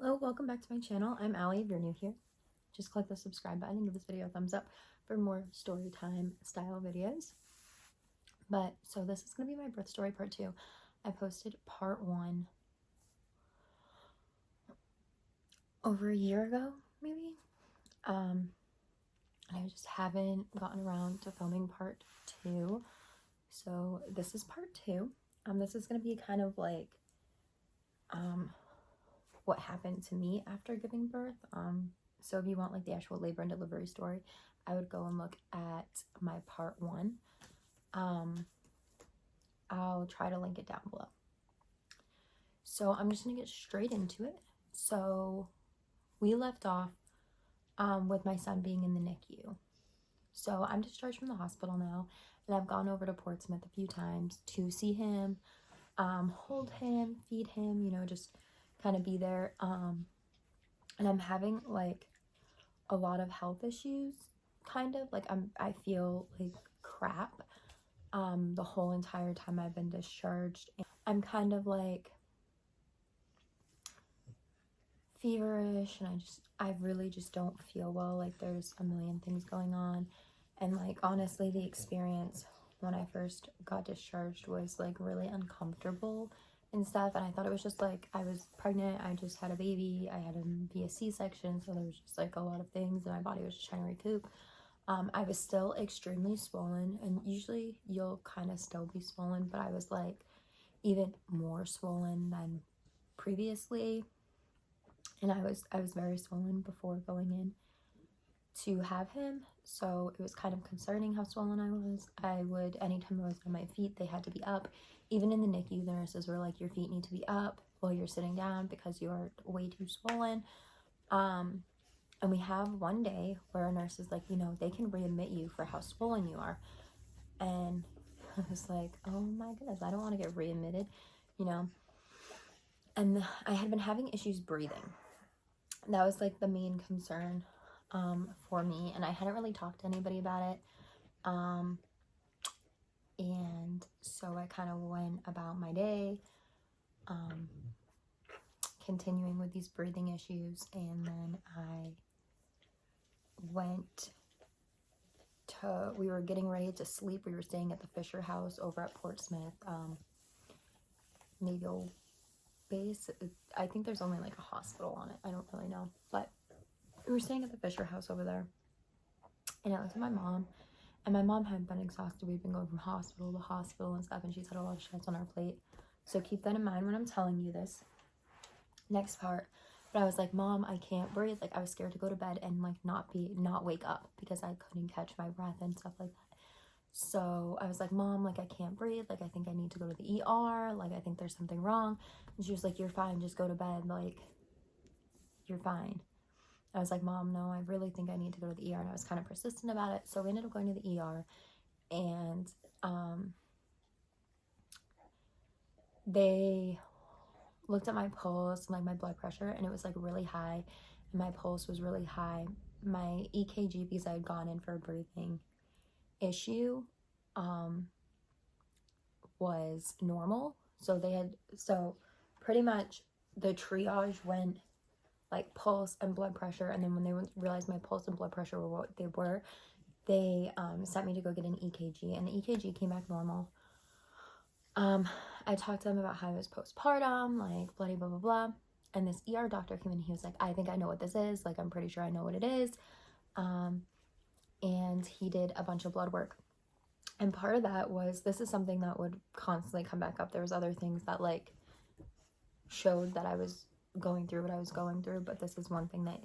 Hello, welcome back to my channel. I'm Allie. If you're new here, just click the subscribe button and give this video a thumbs up for more story time style videos. So this is going to be my birth story part 2. I posted part 1 over a year ago, maybe. And I just haven't gotten around to filming part 2. So this is part 2. This is going to be kind of like what happened to me after giving birth. So if you want like the actual labor and delivery story, I would go and look at my part 1. I'll try to link it down below. So I'm just gonna get straight into it. So we left off with my son being in the NICU. So I'm discharged from the hospital now, and I've gone over to Portsmouth a few times to see him, hold him, feed him, you know, just kind of be there. And I'm having like a lot of health issues, kind of like I feel like crap the whole entire time I've been discharged. I'm kind of like feverish, and I really just don't feel well. Like there's a million things going on, and like honestly the experience when I first got discharged was like really uncomfortable and stuff, and I thought it was just like I was pregnant, I just had a baby, I had him via C-section, so there was just like a lot of things and my body was just trying to recoup. I was still extremely swollen, and usually you'll kind of still be swollen, but I was like even more swollen than previously, and I was very swollen before going in to have him, so it was kind of concerning how swollen I was. Anytime I was on my feet, they had to be up. Even in the NICU, the nurses were like, your feet need to be up while you're sitting down because you are way too swollen. And we have one day where a nurse is like, you know, they can readmit you for how swollen you are. And I was like, oh my goodness, I don't want to get readmitted, you know. And I had been having issues breathing. That was like the main concern for me, and I hadn't really talked to anybody about it. And so I kind of went about my day, continuing with these breathing issues, and then I went to, we were getting ready to sleep. We were staying at the Fisher House over at Portsmouth, Naval Base. I think there's only like a hospital on it. I don't really know, but we were staying at the Fisher House over there, and I looked at my mom, and my mom had been exhausted. We'd been going from hospital to hospital and stuff, and she's had a lot of stress on our plate. So keep that in mind when I'm telling you this next part. But I was like, Mom, I can't breathe. Like I was scared to go to bed and like not wake up because I couldn't catch my breath and stuff like that. So I was like, Mom, like I can't breathe. Like I think I need to go to the ER. Like I think there's something wrong. And she was like, you're fine. Just go to bed. Like you're fine. I was like, Mom, no, I really think I need to go to the ER. And I was kind of persistent about it. So we ended up going to the ER, and they looked at my pulse and like my blood pressure, and it was like really high, and my pulse was really high. My EKG, because I had gone in for a breathing issue, was normal. So pretty much the triage went like pulse and blood pressure, and then when they realized my pulse and blood pressure were what they were, they sent me to go get an EKG, and the EKG came back normal. I talked to them about how I was postpartum, like bloody blah blah blah, and this ER doctor came in. He was like, I think I know what this is. Like I'm pretty sure I know what it is. And he did a bunch of blood work, and part of that was, this is something that would constantly come back up. There was other things that like showed that I was going through what I was going through, but this is one thing that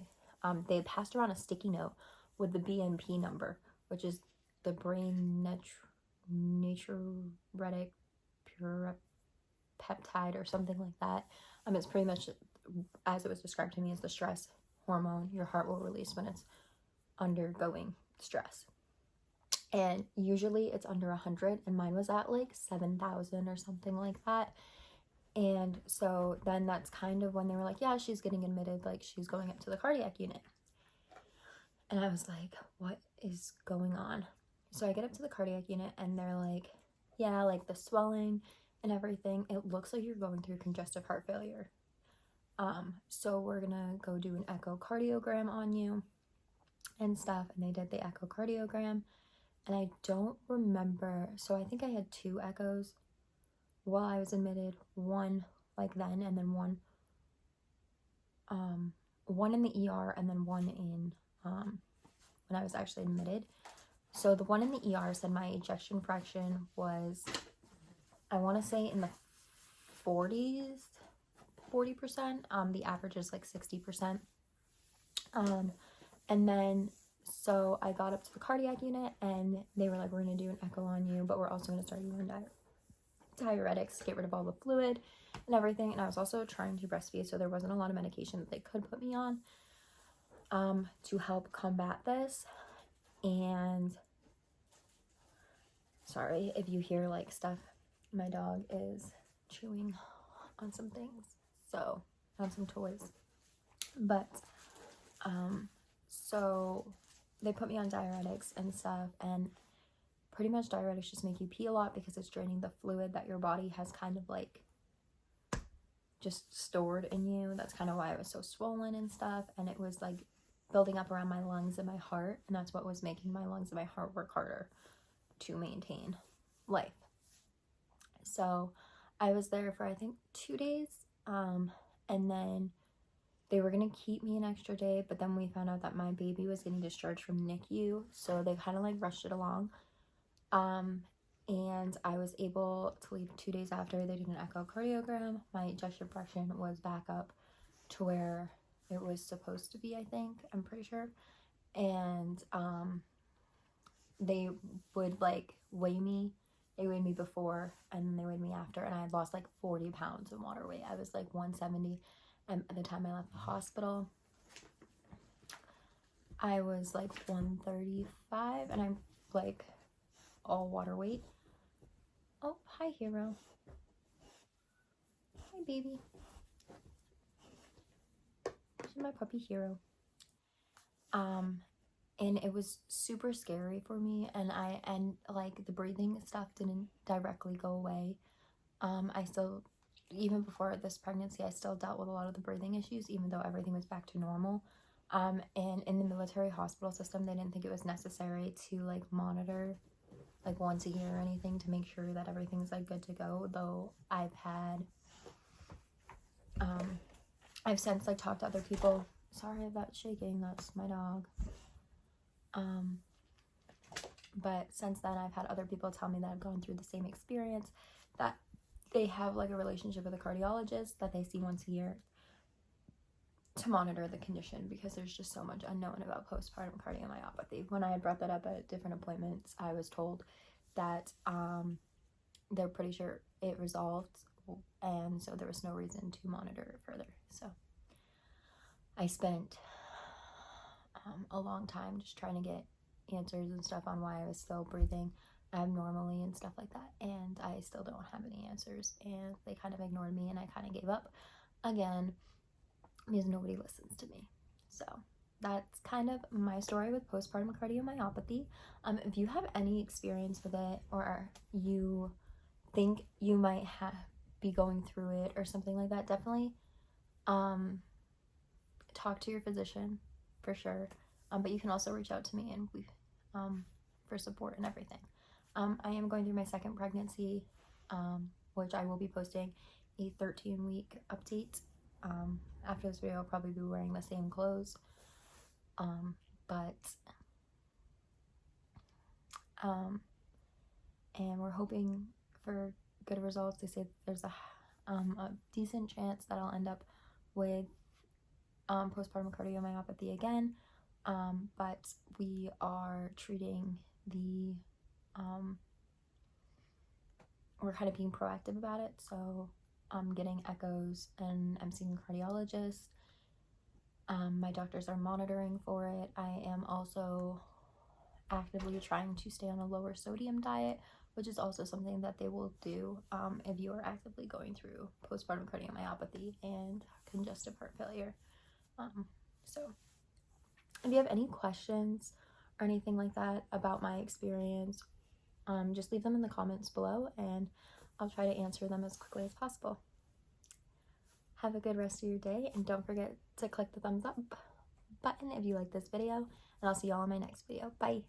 they had passed around a sticky note with the BNP number, which is the brain natriuretic peptide or something like that. It's pretty much, as it was described to me, as the stress hormone your heart will release when it's undergoing stress. And usually it's under 100, and mine was at like 7,000 or something like that. And so then that's kind of when they were like, yeah, she's getting admitted, like she's going up to the cardiac unit. And I was like, what is going on? So I get up to the cardiac unit, and they're like, yeah, like the swelling and everything, it looks like you're going through congestive heart failure. So we're gonna go do an echocardiogram on you and stuff. And they did the echocardiogram, and I don't remember. So I think I had 2 echoes while I was admitted, one like then, and then one in the ER, and then one in when I was actually admitted. So the one in the ER said my ejection fraction was, I want to say in the 40%. The average is like 60%. And then so I got up to the cardiac unit, and they were like, we're going to do an echo on you, but we're also going to start you on diuretics to get rid of all the fluid and everything. And I was also trying to breastfeed, so there wasn't a lot of medication that they could put me on to help combat this. And sorry if you hear like stuff, my dog is chewing on some things, so on some toys. But so they put me on diuretics and stuff, and pretty much diuretics just make you pee a lot because it's draining the fluid that your body has kind of like just stored in you. That's kind of why I was so swollen and stuff, and it was like building up around my lungs and my heart, and that's what was making my lungs and my heart work harder to maintain life. So I was there for I think 2 days, and then they were gonna keep me an extra day, but then we found out that my baby was getting discharged from NICU, so they kind of like rushed it along. And I was able to leave 2 days after. They did an echocardiogram. My ejection fraction was back up to where it was supposed to be, I think. I'm pretty sure. And they would like weigh me. They weighed me before, and then they weighed me after, and I had lost like 40 pounds in water weight. I was like 170, and by the time I left the hospital, I was like 135, and I'm like all water weight. Oh, hi, Hero. Hi, baby. She's my puppy, Hero. And it was super scary for me, and like the breathing stuff didn't directly go away. I still, even before this pregnancy, I still dealt with a lot of the breathing issues, even though everything was back to normal. And in the military hospital system, they didn't think it was necessary to like monitor like once a year or anything to make sure that everything's like good to go, though I've since like talked to other people. Sorry about shaking, that's my dog. But since then I've had other people tell me that have gone through the same experience, that they have like a relationship with a cardiologist that they see once a year to monitor the condition, because there's just so much unknown about postpartum cardiomyopathy. When I had brought that up at different appointments, I was told that they're pretty sure it resolved, and so there was no reason to monitor it further. So I spent a long time just trying to get answers and stuff on why I was still breathing abnormally and stuff like that, and I still don't have any answers, and they kind of ignored me, and I kind of gave up again because nobody listens to me. So that's kind of my story with postpartum cardiomyopathy. If you have any experience with it, or you think you might be going through it or something like that, definitely talk to your physician for sure. But you can also reach out to me, and we for support and everything. I am going through my second pregnancy, which I will be posting a 13-week update. After this video, I'll probably be wearing the same clothes, and we're hoping for good results. They say there's a decent chance that I'll end up with postpartum cardiomyopathy again, but we are treating the we're kind of being proactive about it, so I'm getting echoes and I'm seeing a cardiologist. My doctors are monitoring for it. I am also actively trying to stay on a lower sodium diet, which is also something that they will do if you are actively going through postpartum cardiomyopathy and congestive heart failure. So if you have any questions or anything like that about my experience, just leave them in the comments below, and I'll try to answer them as quickly as possible. Have a good rest of your day, and don't forget to click the thumbs up button if you like this video, and I'll see y'all in my next video. Bye!